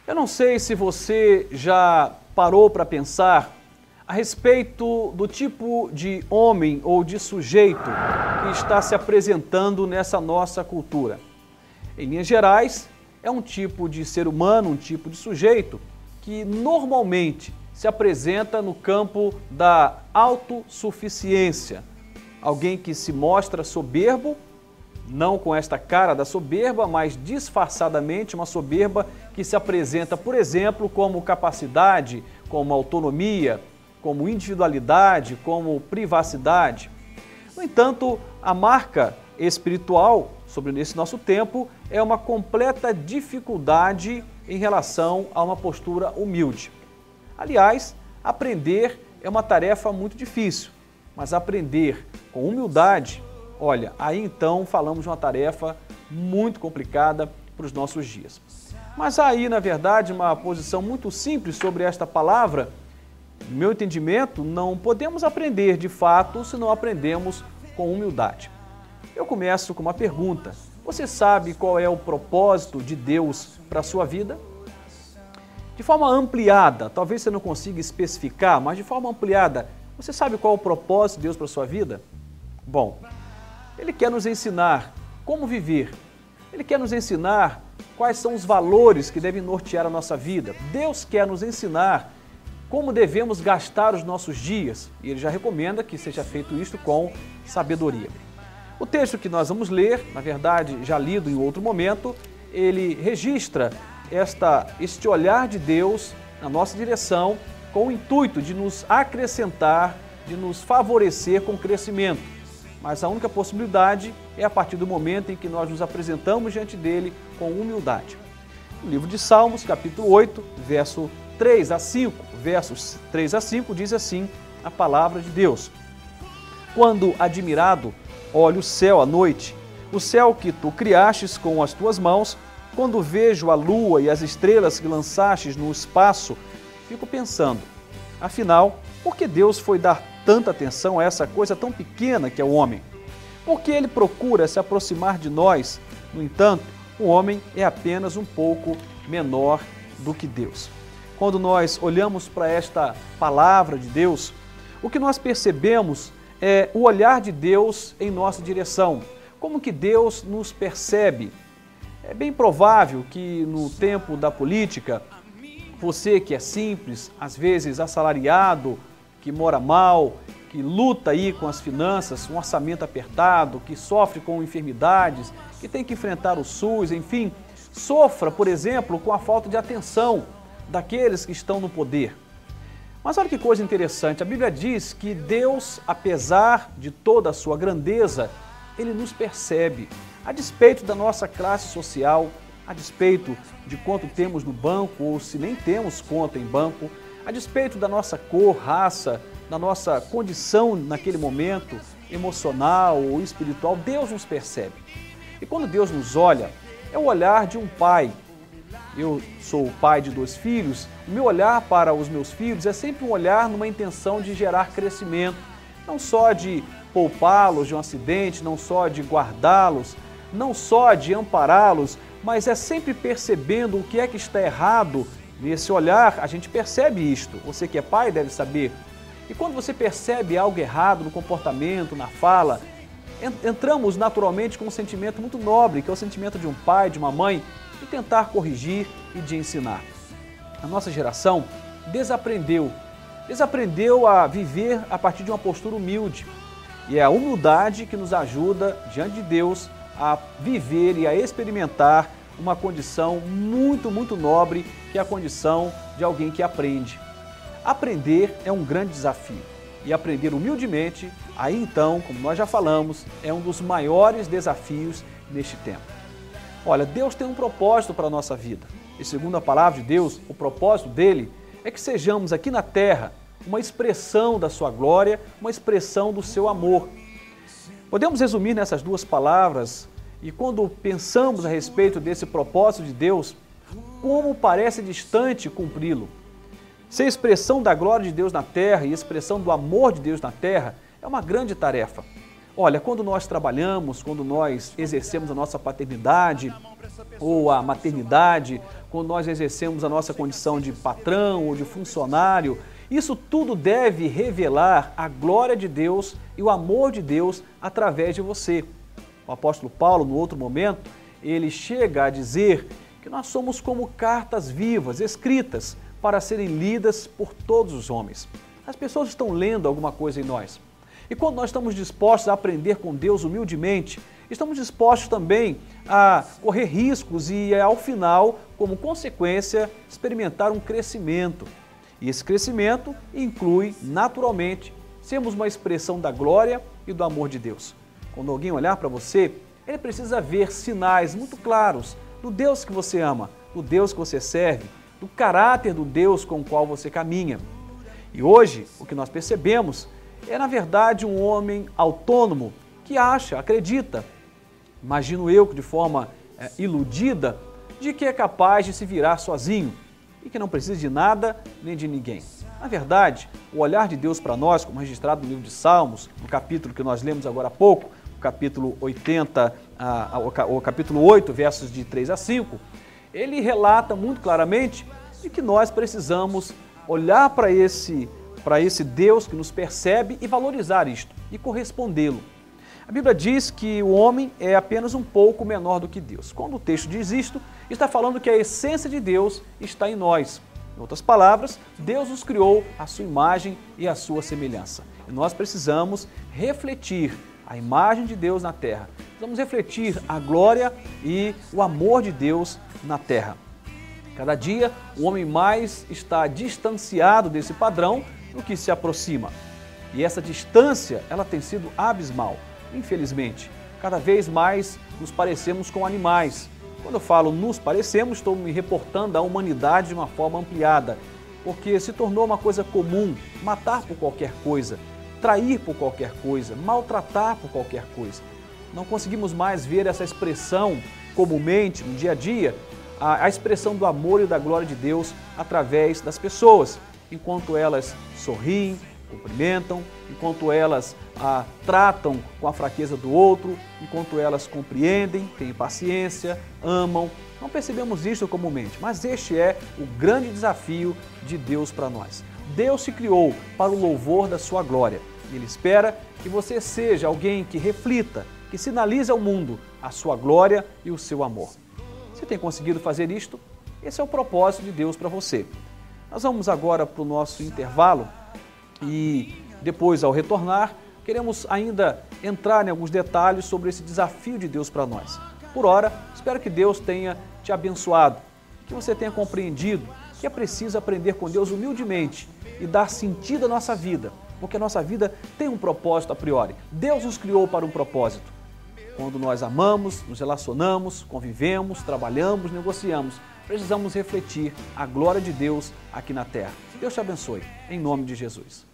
Eu não sei se você já parou para pensar a respeito do tipo de homem ou de sujeito que está se apresentando nessa nossa cultura. Em linhas gerais, é um tipo de ser humano, um tipo de sujeito que normalmente se apresenta no campo da autossuficiência. Alguém que se mostra soberbo, não com esta cara da soberba, mas disfarçadamente uma soberba que se apresenta, por exemplo, como capacidade, como autonomia, como individualidade, como privacidade. No entanto, a marca espiritual sobre esse nosso tempo é uma completa dificuldade em relação a uma postura humilde. Aliás, aprender é uma tarefa muito difícil, mas aprender com humildade, olha, aí então falamos de uma tarefa muito complicada para os nossos dias. Mas há aí, na verdade, uma posição muito simples sobre esta palavra. No meu entendimento, não podemos aprender de fato se não aprendemos com humildade. Eu começo com uma pergunta. Você sabe qual é o propósito de Deus para a sua vida? De forma ampliada, talvez você não consiga especificar, mas de forma ampliada, você sabe qual é o propósito de Deus para a sua vida? Bom, Ele quer nos ensinar como viver. Ele quer nos ensinar quais são os valores que devem nortear a nossa vida. Deus quer nos ensinar como devemos gastar os nossos dias, e Ele já recomenda que seja feito isto com sabedoria. O texto que nós vamos ler, na verdade já lido em outro momento, ele registra este olhar de Deus na nossa direção com o intuito de nos acrescentar, de nos favorecer com crescimento. Mas a única possibilidade é a partir do momento em que nós nos apresentamos diante dele com humildade. O livro de Salmos, capítulo 8, versos 3 a 5, diz assim a palavra de Deus. Quando admirado olho o céu à noite, o céu que tu criastes com as tuas mãos, quando vejo a lua e as estrelas que lançastes no espaço, fico pensando, afinal, por que Deus foi dar tanta atenção a essa coisa tão pequena que é o homem? Por que ele procura se aproximar de nós? No entanto, o homem é apenas um pouco menor do que Deus. Quando nós olhamos para esta palavra de Deus, o que nós percebemos é o olhar de Deus em nossa direção. Como que Deus nos percebe? É bem provável que no tempo da política, você que é simples, às vezes assalariado, que mora mal, que luta aí com as finanças, um orçamento apertado, que sofre com enfermidades, que tem que enfrentar o SUS, enfim, sofra, por exemplo, com a falta de atenção daqueles que estão no poder. Mas olha que coisa interessante, a Bíblia diz que Deus, apesar de toda a sua grandeza, Ele nos percebe, a despeito da nossa classe social, a despeito de quanto temos no banco ou se nem temos conta em banco, a despeito da nossa cor, raça, da nossa condição naquele momento emocional ou espiritual, Deus nos percebe. E quando Deus nos olha, é o olhar de um pai. Eu sou pai de 2 filhos, o meu olhar para os meus filhos é sempre um olhar numa intenção de gerar crescimento, não só de poupá-los de um acidente, não só de guardá-los, não só de ampará-los, mas é sempre percebendo o que é que está errado. Nesse olhar, a gente percebe isto. Você que é pai deve saber. E quando você percebe algo errado no comportamento, na fala, entramos naturalmente com um sentimento muito nobre, que é o sentimento de um pai, de uma mãe, de tentar corrigir e de ensinar. A nossa geração desaprendeu a viver a partir de uma postura humilde. E é a humildade que nos ajuda, diante de Deus, a viver e a experimentar uma condição muito, muito nobre, que é a condição de alguém que aprende. Aprender é um grande desafio. E aprender humildemente, aí então, como nós já falamos, é um dos maiores desafios neste tempo. Olha, Deus tem um propósito para a nossa vida. E segundo a palavra de Deus, o propósito dele é que sejamos aqui na terra uma expressão da sua glória, uma expressão do seu amor. Podemos resumir nessas 2 palavras, e quando pensamos a respeito desse propósito de Deus, como parece distante cumpri-lo. Ser expressão da glória de Deus na terra e expressão do amor de Deus na terra é uma grande tarefa. Olha, quando nós trabalhamos, quando nós exercemos a nossa paternidade, ou a maternidade, quando nós exercemos a nossa condição de patrão ou de funcionário, isso tudo deve revelar a glória de Deus e o amor de Deus através de você. O apóstolo Paulo, no outro momento, ele chega a dizer que nós somos como cartas vivas, escritas, para serem lidas por todos os homens. As pessoas estão lendo alguma coisa em nós. E quando nós estamos dispostos a aprender com Deus humildemente, estamos dispostos também a correr riscos e, ao final, como consequência, experimentar um crescimento. E esse crescimento inclui, naturalmente, sermos uma expressão da glória e do amor de Deus. Quando alguém olhar para você, ele precisa ver sinais muito claros do Deus que você ama, do Deus que você serve, do caráter do Deus com o qual você caminha. E hoje, o que nós percebemos é, na verdade, um homem autônomo que acha, acredita, imagino eu que de forma iludida, de que é capaz de se virar sozinho e que não precisa de nada nem de ninguém. Na verdade, o olhar de Deus para nós, como registrado no livro de Salmos, no capítulo que nós lemos agora há pouco, o capítulo 8, versos de 3 a 5, ele relata muito claramente de que nós precisamos olhar para esse Deus que nos percebe e valorizar isto e correspondê-lo. A Bíblia diz que o homem é apenas um pouco menor do que Deus. Quando o texto diz isto, está falando que a essência de Deus está em nós. Em outras palavras, Deus nos criou à sua imagem e à sua semelhança. E nós precisamos refletir a imagem de Deus na terra. Precisamos refletir a glória e o amor de Deus na terra. Cada dia, o homem mais está distanciado desse padrão do que se aproxima. E essa distância, ela tem sido abismal. Infelizmente, cada vez mais nos parecemos com animais. Quando eu falo nos parecemos, estou me reportando à humanidade de uma forma ampliada, porque se tornou uma coisa comum matar por qualquer coisa, trair por qualquer coisa, maltratar por qualquer coisa. Não conseguimos mais ver essa expressão comumente, no dia a dia, a expressão do amor e da glória de Deus através das pessoas, enquanto elas sorriem, cumprimentam, enquanto elas tratam com a fraqueza do outro, enquanto elas compreendem, têm paciência, amam. Não percebemos isso comumente, mas este é o grande desafio de Deus para nós. Deus se criou para o louvor da sua glória. Ele espera que você seja alguém que reflita, que sinalize ao mundo a sua glória e o seu amor. Você tem conseguido fazer isto? Esse é o propósito de Deus para você. Nós vamos agora para o nosso intervalo e depois, ao retornar, queremos ainda entrar em alguns detalhes sobre esse desafio de Deus para nós. Por ora, espero que Deus tenha te abençoado, que você tenha compreendido que é preciso aprender com Deus humildemente e dar sentido à nossa vida, porque a nossa vida tem um propósito a priori. Deus nos criou para um propósito. Quando nós amamos, nos relacionamos, convivemos, trabalhamos, negociamos, precisamos refletir a glória de Deus aqui na terra. Deus te abençoe, em nome de Jesus.